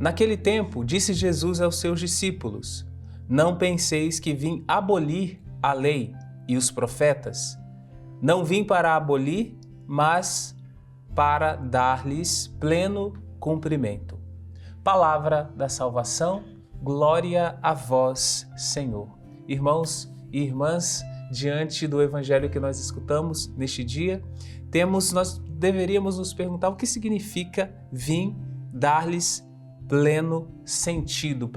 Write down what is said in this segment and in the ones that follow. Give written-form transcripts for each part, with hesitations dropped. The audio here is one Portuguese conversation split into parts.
Naquele tempo, disse Jesus aos seus discípulos: Não penseis que vim abolir a lei e os profetas. Não vim para abolir, mas para dar-lhes pleno cumprimento. Palavra da salvação, glória a vós, Senhor. Irmãos e irmãs, diante do evangelho que nós escutamos neste dia, nós deveríamos nos perguntar o que significa vir dar-lhes pleno sentido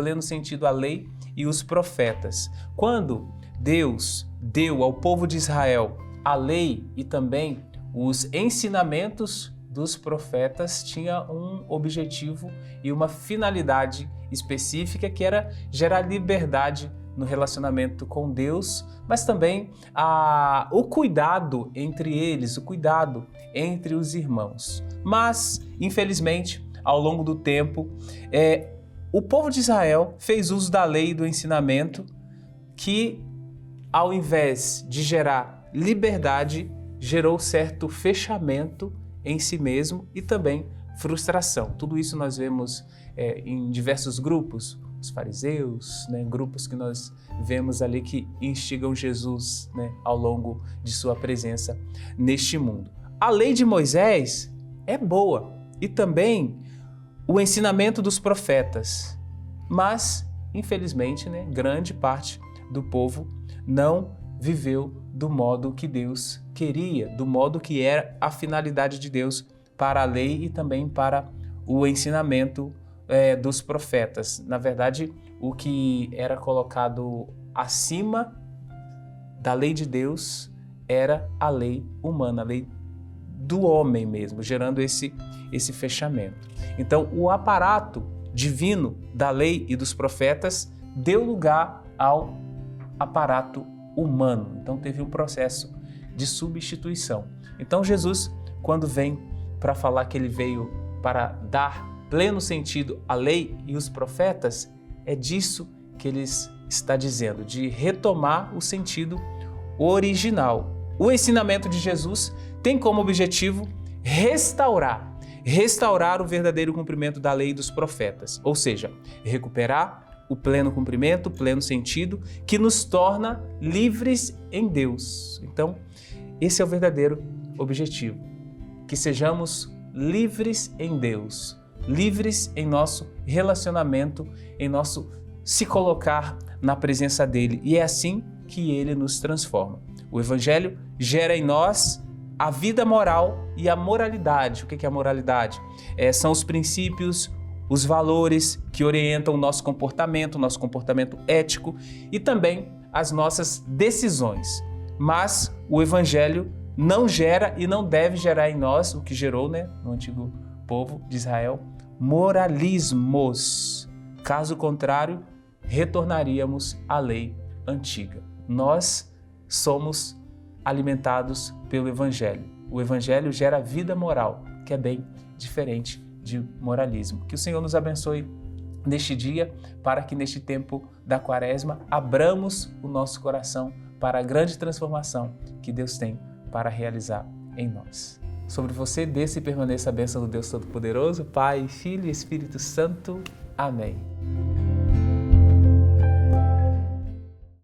à lei e os profetas. Quando Deus deu ao povo de Israel a lei e também os ensinamentos dos profetas, tinha um objetivo e uma finalidade específica, que era gerar liberdade no relacionamento com Deus, mas também o cuidado entre eles, o cuidado entre os irmãos. Mas, infelizmente, ao longo do tempo, o povo de Israel fez uso da lei e do ensinamento que, ao invés de gerar liberdade, gerou certo fechamento em si mesmo e também frustração. Tudo isso nós vemos em diversos grupos, os fariseus, grupos que nós vemos ali que instigam Jesus ao longo de sua presença neste mundo. A lei de Moisés é boa e também o ensinamento dos profetas, mas, infelizmente, grande parte do povo não viveu do modo que Deus queria, do modo que era a finalidade de Deus para a lei e também para o ensinamento dos profetas. Na verdade, o que era colocado acima da lei de Deus era a lei humana, a lei do homem mesmo, gerando esse fechamento. Então, o aparato divino da lei e dos profetas deu lugar ao aparato humano. Então, teve um processo de substituição. Então, Jesus, quando vem para falar que ele veio para dar pleno sentido à lei e os profetas, é disso que ele está dizendo, de retomar o sentido original. O ensinamento de Jesus tem como objetivo restaurar o verdadeiro cumprimento da lei e dos profetas, ou seja, recuperar o pleno cumprimento, o pleno sentido, que nos torna livres em Deus. Então, esse é o verdadeiro objetivo, que sejamos livres em Deus, livres em nosso relacionamento, em nosso se colocar na presença dEle, e é assim que Ele nos transforma. O Evangelho gera em nós a vida moral e a moralidade. O que é a moralidade? São os princípios, os valores que orientam o nosso comportamento ético e também as nossas decisões. Mas o Evangelho não gera e não deve gerar em nós o que gerou no antigo povo de Israel, moralismos. Caso contrário, retornaríamos à lei antiga. Nós somos alimentados pelo Evangelho. O Evangelho gera vida moral, que é bem diferente de moralismo. Que o Senhor nos abençoe neste dia, para que neste tempo da Quaresma abramos o nosso coração para a grande transformação que Deus tem para realizar em nós. Sobre você, desça e permaneça a bênção do Deus Todo-Poderoso, Pai, Filho e Espírito Santo. Amém.